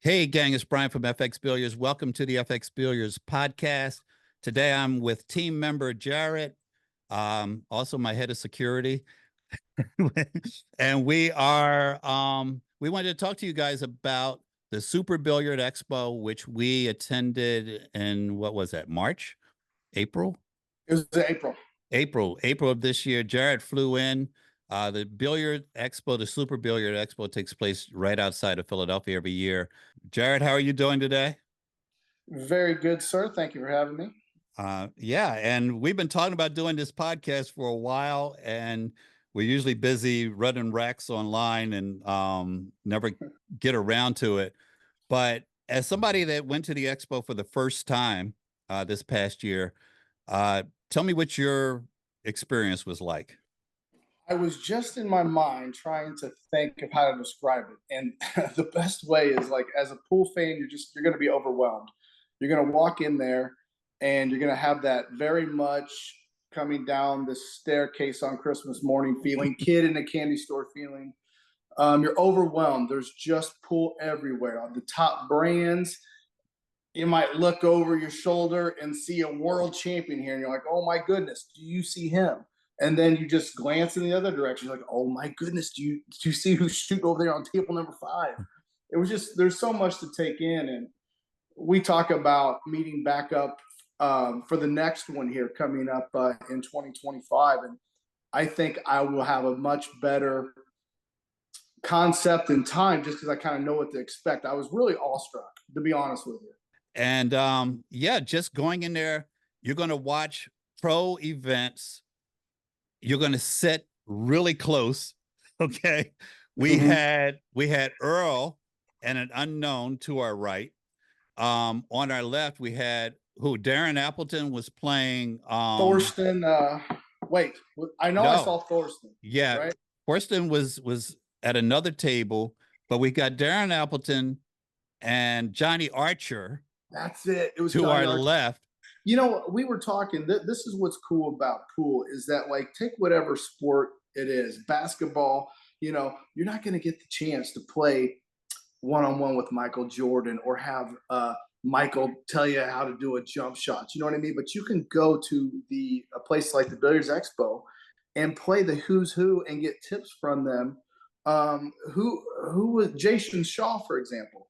Hey, gang, it's Bryan from FXBilliards. Welcome to the FXBilliards podcast. Today I'm with team member Jared, also my head of security. And we wanted to talk to you guys about the Super Billiard Expo, which we attended in, what was that, March? April? It was April. April of this year. Jared flew in. The Billiard Expo, the Super Billiard Expo, takes place right outside of Philadelphia every year. Jared, how are you doing today? Very good, sir. Thank you for having me. Yeah, and we've been talking about doing this podcast for a while, and we're usually busy running racks online and never get around to it. But as somebody that went to the expo for the first time this past year, tell me what your experience was like. I was just in my mind trying to think of how to describe it. And the best way is like as a pool fan, you're gonna be overwhelmed. You're gonna walk in there and you're gonna have that very much coming down the staircase on Christmas morning feeling, kid in a candy store feeling. You're overwhelmed. There's just pool everywhere. On the top brands, you might look over your shoulder and see a world champion here, and you're like, oh my goodness, do you see him? And then you just glance in the other direction, you're like, oh my goodness, do you see who's shooting over there on table number 5? It was just, there's so much to take in. And we talk about meeting back up for the next one here coming up in 2025. And I think I will have a much better concept and time just because I kind of know what to expect. I was really awestruck, to be honest with you. And yeah, just going in there, you're going to watch pro events. You're going to sit really close. Okay. We had Earl and an unknown to our right. On our left, we had Darren Appleton was playing. Thorsten, wait, I know I saw Thorsten. Yeah. Right? Thorsten was at another table, but we got Darren Appleton and Johnny Archer. That's it. It was to Johnny our Archer. left. You know, we were talking, this is what's cool about pool is that, like, take whatever sport it is, basketball, you know, you're not going to get the chance to play one-on-one with Michael Jordan or have Michael tell you how to do a jump shot. You know what I mean? But you can go to a place like the Billiards Expo and play the who's who and get tips from them. Who was Jason Shaw, for example,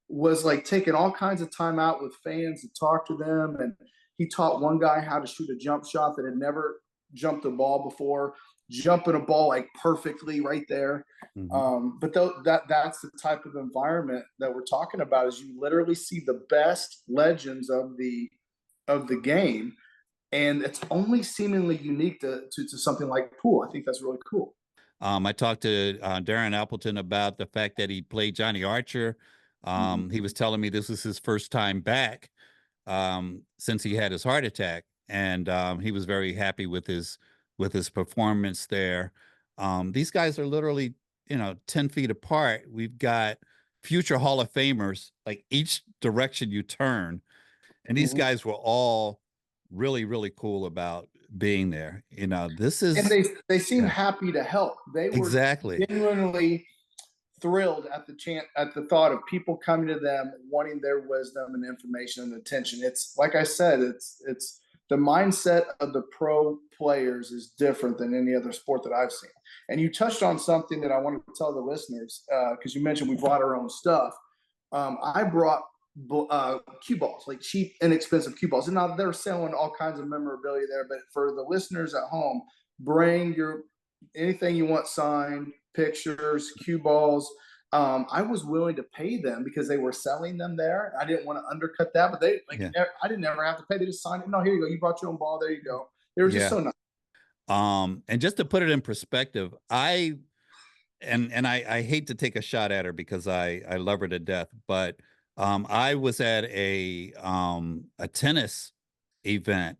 was like taking all kinds of time out with fans to talk to them. And he taught one guy how to shoot a jump shot that had never jumped a ball before, jumping a ball like perfectly right there. But that's the type of environment that we're talking about is you literally see the best legends of the game. And it's only seemingly unique to something like pool. I think that's really cool. I talked to Darren Appleton about the fact that he played Johnny Archer. He was telling me this was his first time back since he had his heart attack, and he was very happy with his performance there. These guys are literally, 10 feet apart. We've got future Hall of Famers like each direction you turn, and these guys were all really, really cool about being there. This is, and they seem happy to help. They were genuinely thrilled at the thought of people coming to them wanting their wisdom and information and attention. It's like I said, it's the mindset of the pro players is different than any other sport that I've seen. And you touched on something that I wanted to tell the listeners because you mentioned we brought our own stuff. I brought cue balls, like cheap, inexpensive cue balls. And now they're selling all kinds of memorabilia there. But for the listeners at home, bring anything you want signed, pictures, cue balls. I was willing to pay them because they were selling them there. I didn't want to undercut that, but I didn't ever have to pay. They just signed it. No, here you go. You brought your own ball. There you go. They were just so nice. And just to put it in perspective, I hate to take a shot at her because I love her to death, but I was at a tennis event,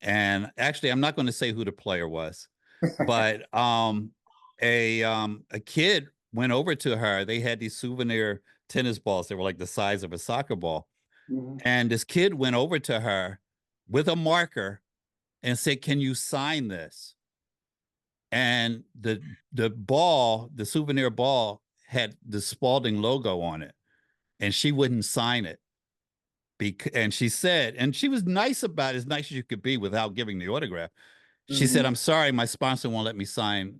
and actually I'm not going to say who the player was, but a kid went over to her. They had these souvenir tennis balls that were like the size of a soccer ball. And this kid went over to her with a marker and said, "Can you sign this?" And the souvenir ball had the Spalding logo on it. and she wouldn't sign it. And she said, and she was nice about it, as nice as you could be without giving the autograph. She said, Mhm. "I'm sorry, my sponsor won't let me sign,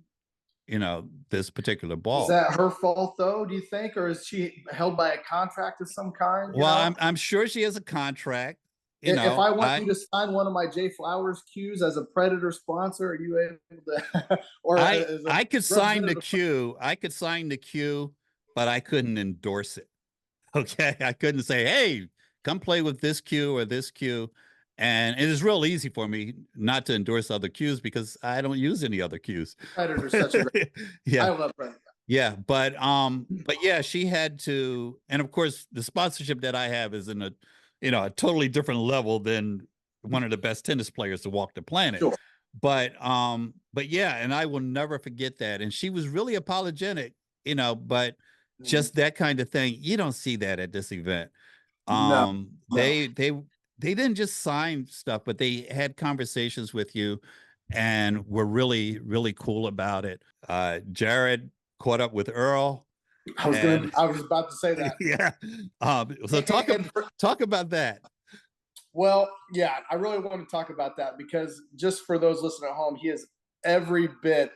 this particular Is ball." that her fault though, do you think, or is she held by a contract of some kind, you Well, know? I'm sure she has a contract. If I want I you to sign one of my Jay Flowers cues as a Predator sponsor, are you able to, or I as a I could sign the representative? cue. I could sign the cue, but I couldn't endorse it. Okay. I couldn't say, "Hey, come play with this cue or this cue." And it is real easy for me not to endorse other cues because I don't use any other cues. Predator's such a great. I Yeah. love Predator. Yeah, but yeah, she had to, and of course the sponsorship that I have is in a totally different level than one of the best tennis players to walk the planet. Sure. But yeah, and I will never forget that. And she was really apologetic, but Mhm. just that kind of thing, you don't see that at this event. No, Um, no. they they they didn't just sign stuff, but they had conversations with you and were really, really cool about it. Jared caught up with Earl, and I was about to say that. yeah. So And talk about that. well, yeah, I really want to talk about that because just for those listening at home, he is every bit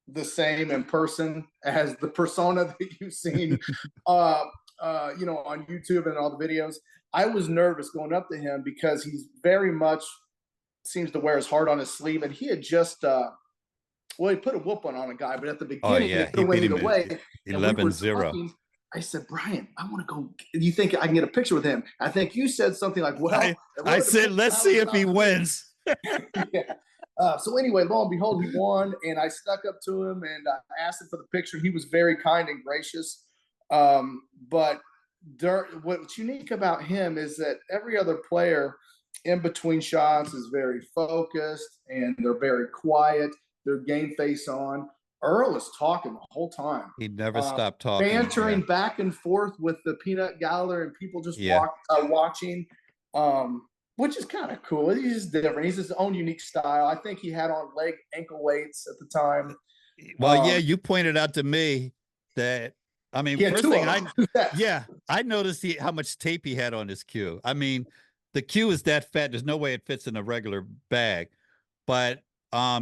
the same in person as the persona that you've seen, uh, on YouTube and all the videos. I was nervous going up to him because he's very much seems to wear his heart on his sleeve, and he had just well, he put a whooping on a guy, but at the Oh beginning yeah, it could he have went beat him either at way. And we were 11-0. talking. I said, Bryan, I want to go. You think I can get a picture with him? I think you said something like, "Well, I it I really said, depends let's on how see it's if he about to be." wins. Yeah. So anyway, lo and behold, he won, and I stuck up to him and I asked him for the picture. He was very kind and gracious. But what's unique about him is that every other player in between shots is very focused and they're very quiet. Their game face on. Earl is talking the whole time, He never uh, stopped talking. Yeah. bantering back and forth with the peanut gallery and people just Yeah. watching. Which is kind of cool. He's different. He's his own unique style. I think he had on ankle weights at the time. Well, yeah, you pointed out to me that, I mean, He had first two thing of them. yeah, I noticed how much tape he had on his cue. I mean, the cue is that fat. There's no way it fits in a regular bag. But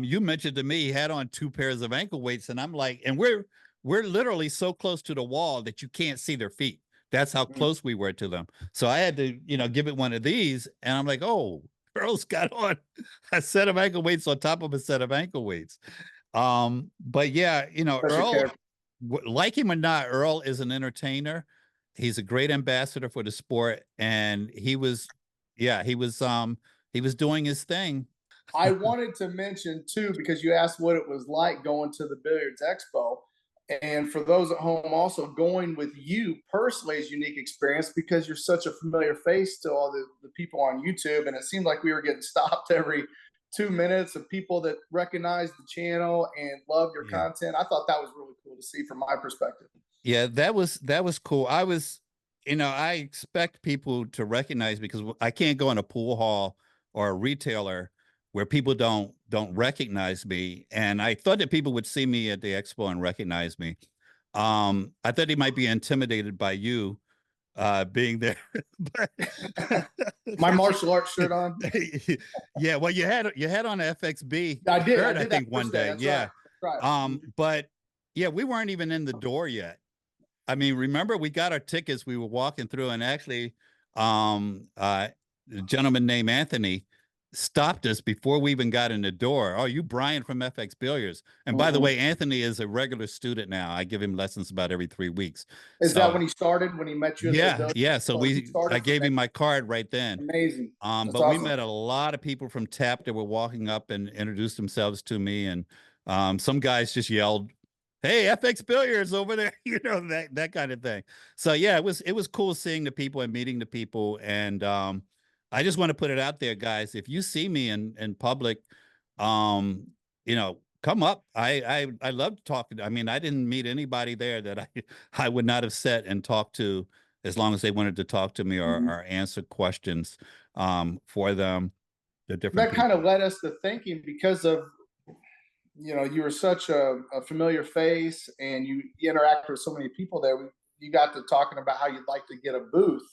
you mentioned to me he had on two pairs of ankle weights, and I'm like, and we're literally so close to the wall that you can't see their feet. That's how close we were to them. So I had to, give it one of these, and I'm like, oh, Earl's got on a set of ankle weights on top of a set of ankle weights. But yeah, Special Earl, character. like him or not, Earl is an entertainer. He's a great ambassador for the sport, and yeah, he was doing his thing. I wanted to mention too, because you asked what it was like going to the Billiards Expo. And for those at home, also going with you personally is a unique experience because you're such a familiar face to all the people on YouTube. And it seemed like we were getting stopped every 2 minutes of people that recognize the channel and love your Yeah. content. I thought that was really cool to see from my perspective. Yeah, that was cool. I expect people to recognize because I can't go in a pool hall or a retailer where people don't recognize me. And I thought that people would see me at the expo and recognize me. I thought they might be intimidated by you being there. But My martial arts shirt on. yeah, well, you had on FXB I did. I shirt, I did that think one first day. day. That's right. Yeah. That's right. But yeah, we weren't even in the door yet. I mean, remember we got our tickets, we were walking through, and actually, a gentleman named Anthony stopped us before we even got in the door. Oh, you Bryan from FX Billiards. And by the Mhm. way, Anthony is a regular student now. I give him lessons about every 3 weeks. Is that when So he started? When he met you at the yeah, billiards? yeah. So Oh, he I started from gave there. him my card right then. Amazing. That's But we awesome. met a lot of people from TAP that were walking up and introduced themselves to me. And some guys just yelled, "Hey, FX Billiards over there," that kind of thing. So yeah, it was cool seeing the people and meeting the people. And I just want to put it out there, guys. If you see me in public, come up. I love talking. I mean, I didn't meet anybody there that I would not have sat and talked to as long as they wanted to talk to me or answer questions for them. The different That kind of people. led us to thinking because of you were such a familiar face and you interact with so many people there. you got to talking about how you'd like to get a booth.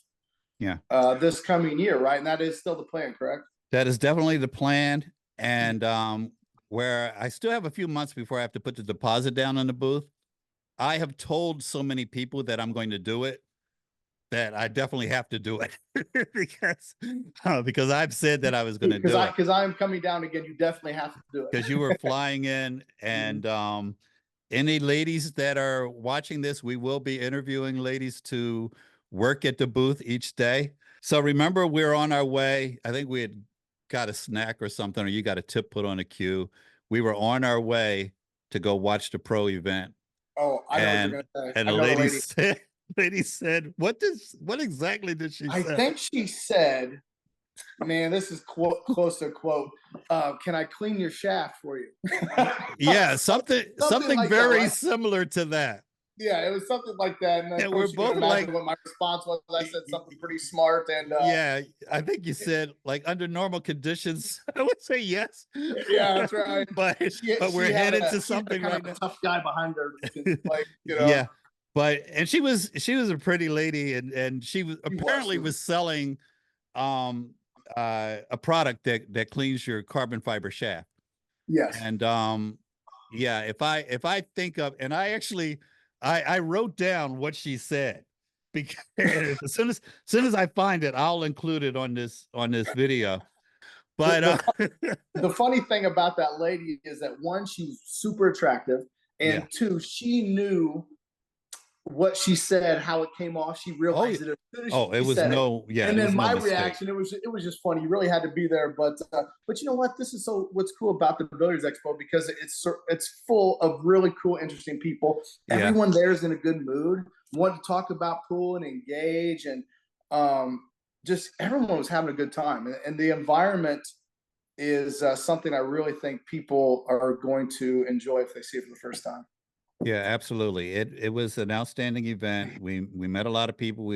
Yeah. This coming year, right? And that is still the plan, correct? That is definitely the plan. And where I still have a few months before I have to put the deposit down on the booth, I have told so many people that I'm going to do it that I definitely have to do it because I've said that I was going to do it. Because I'm coming down again, you definitely have to do it. Because you were flying in, and any ladies that are watching this, we will be interviewing ladies to work at the booth each day. So remember, we're on our way. I think we had got a snack or something, or you got a tip put on a queue. We were on our way to go watch the pro event. Oh, I know what you're gonna say. And the lady said, what exactly did she say? I think she said, man, this is close to quote, can I clean your shaft for you? Yeah, something like very that, similar to that. Yeah, it was something like that. And of course, we're both like, what my response was. I said something pretty smart. And yeah, I think you said, like, under normal conditions, I would say yes. Yeah, that's right. but we're headed to something right now. Tough guy behind her, like, you know. Yeah, and she was a pretty lady, and she was apparently was selling a product that cleans your carbon fiber shaft. Yes. And yeah, if I think of, and I wrote down what she said, because as soon as I find it, I'll include it on this video. But the funny thing about that lady is that, one, she was super attractive, and two, she knew what she said, how it came off. She realized it. It was no, yeah. And then my reaction, it was just funny. You really had to be there, but you know what? This is what's cool about the Billiards Expo, because it's full of really cool, interesting people. Everyone there is in a good mood, want to talk about pool and engage, and just everyone was having a good time. And the environment is something I really think people are going to enjoy if they see it for the first time. Yeah, absolutely. It was an outstanding event. We met a lot of people.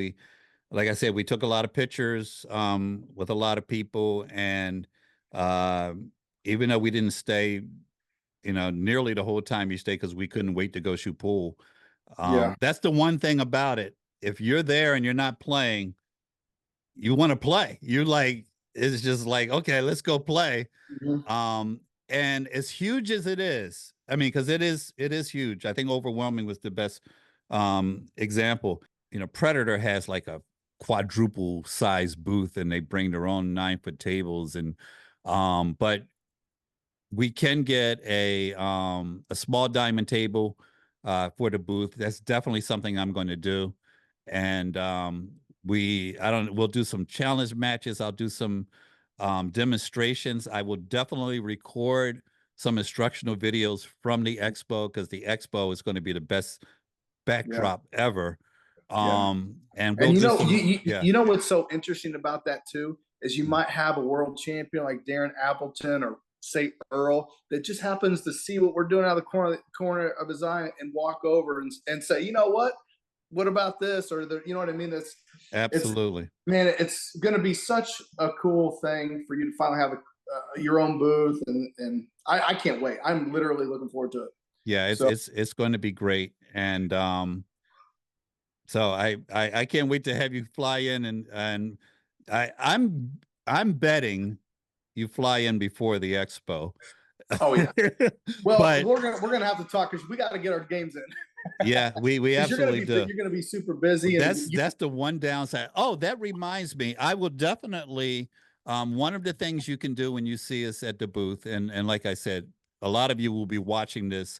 Like I said, we took a lot of pictures with a lot of people, and even though we didn't stay, nearly the whole time you stay, because we couldn't wait to go shoot pool. That's the one thing about it. If you're there and you're not playing, you want to play. You're like, it's just like, okay, let's go play. And as huge as it is, I mean, because it is huge. I think overwhelming was the best example. Predator has like a quadruple size booth, and they bring their own 9-foot tables, and but we can get a small diamond table for the booth. That's definitely something I'm going to do. And we'll do some challenge matches. I'll do some demonstrations. I will definitely record some instructional videos from the expo, because the expo is going to be the best backdrop ever. And we'll you know what's so interesting about that too is you might have a world champion like Darren Appleton or say Earl that just happens to see what we're doing out of the corner of his eye and walk over and say, you know what about this, or you know what I mean? That's absolutely, man. It's going to be such a cool thing for you to finally have your own booth, and I can't wait. I'm literally looking forward to it. Yeah, it's going to be great, and so I can't wait to have you fly in, and I'm betting you fly in before the expo. Oh yeah. Well, we're gonna have to talk, because we got to get our games in. Yeah, we absolutely do. You're gonna be super busy. That's the one downside. Oh, that reminds me, I will definitely. One of the things you can do when you see us at the booth, and like I said, a lot of you will be watching this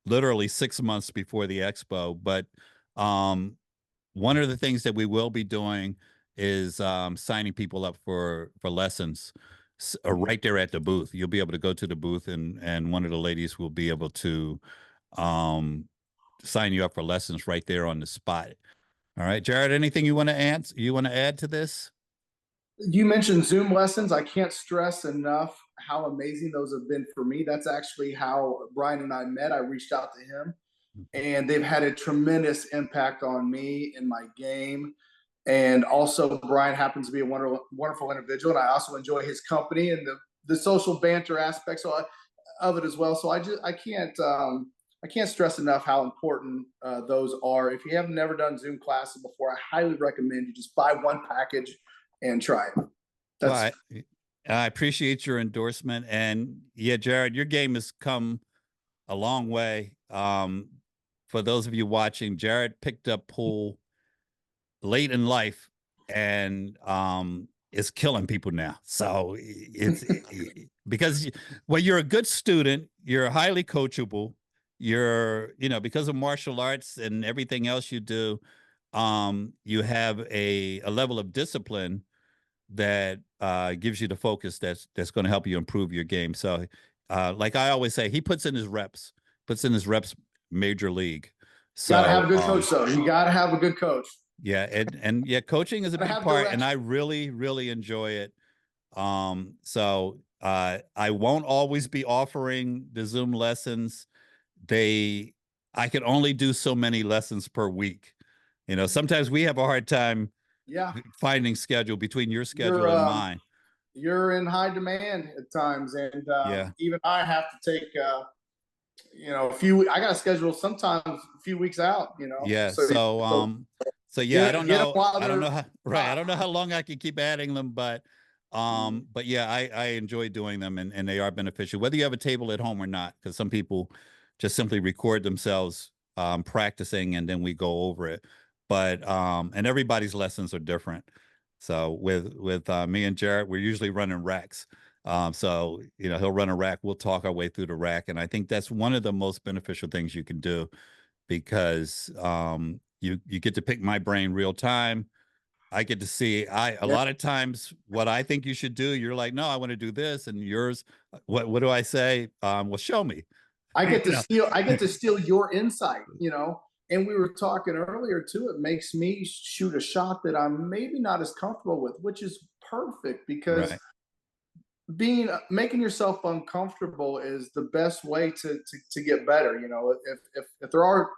literally 6 months before the expo. But one of the things that we will be doing is signing people up for lessons right there at the booth. You'll be able to go to the booth, and one of the ladies will be able to sign you up for lessons right there on the spot. All right, Jared, anything you want to add to this? You mentioned Zoom lessons. I can't stress enough how amazing those have been for me. That's actually how Bryan and I met. I reached out to him, and they've had a tremendous impact on me in my game. And also, Bryan happens to be a wonderful individual, and I also enjoy his company and the social banter aspects of it as well. So I can't I can't stress enough how important those are. If you have never done Zoom classes before, I highly recommend you just buy one package and try it. Well, I appreciate your endorsement. And yeah, Jared, your game has come a long way. For those of you watching, Jared picked up pool late in life and is killing people now. So it's because well, you're a good student, you're highly coachable, you're, you know, because of martial arts and everything else you do, you have a level of discipline that gives you the focus that's going to help you improve your game. So like I always say, he puts in his reps major league. So gotta have a good coach though. You gotta have a good coach. Yeah, and yeah, coaching is a big part, and I really enjoy it. So I won't always be offering the Zoom lessons. I can only do so many lessons per week. You know, sometimes we have a hard time finding schedule between your schedule and mine. You're in high demand at times, and even I have to take you know, I got to schedule sometimes a few weeks out, you know. Yeah. So yeah, I don't know how, right. I don't know how long I can keep adding them, but yeah, I enjoy doing them, and they are beneficial, whether you have a table at home or not, because some people just simply record themselves practicing and then we go over it. But and everybody's lessons are different. So with me and Jared, we're usually running racks. So, you know, he'll run a rack, we'll talk our way through the rack. And I think that's one of the most beneficial things you can do, because you get to pick my brain real time. I get to see a lot of times what I think you should do. You're like, no, I want to do this, and yours. What do I say? Well, show me. I get to steal your insight, you know. And we were talking earlier too. It makes me shoot a shot that I'm maybe not as comfortable with, which is perfect, because making yourself uncomfortable is the best way to get better. You know,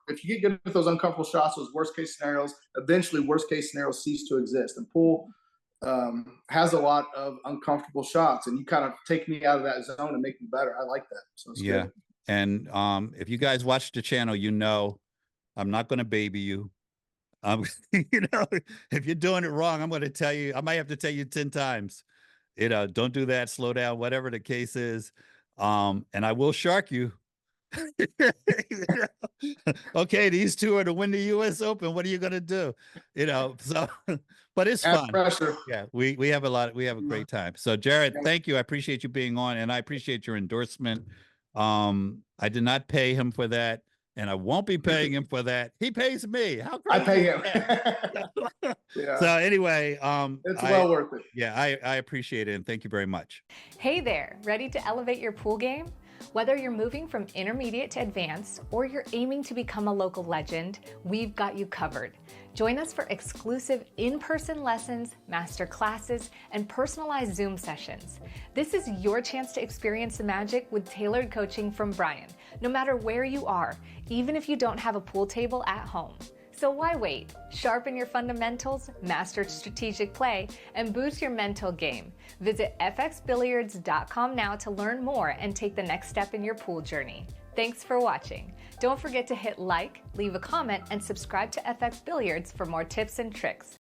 if you get good at those uncomfortable shots, those worst case scenarios, eventually worst case scenarios cease to exist. And pool has a lot of uncomfortable shots, and you kind of take me out of that zone and make me better. I like that. So it's good. And if you guys watch the channel, you know I'm not going to baby you. You know, if you're doing it wrong, I'm going to tell you. I might have to tell you 10 times. You know, don't do that, slow down, whatever the case is. And I will shark you. Okay, these two are to win the US Open. What are you gonna do? You know, so but it's fun. Pressure. Yeah, we have a great time. So Jared, thank you. I appreciate you being on, and I appreciate your endorsement. I did not pay him for that, and I won't be paying him for that. He pays me. How crazy! I pay him. So anyway, it's well worth it. Yeah, I appreciate it, and thank you very much. Hey there, ready to elevate your pool game? Whether you're moving from intermediate to advanced, or you're aiming to become a local legend, we've got you covered. Join us for exclusive in-person lessons, master classes, and personalized Zoom sessions. This is your chance to experience the magic with tailored coaching from Bryan, no matter where you are, even if you don't have a pool table at home. So why wait? Sharpen your fundamentals, master strategic play, and boost your mental game. Visit FXBilliards.com now to learn more and take the next step in your pool journey. Thanks for watching. Don't forget to hit like, leave a comment, and subscribe to FX Billiards for more tips and tricks.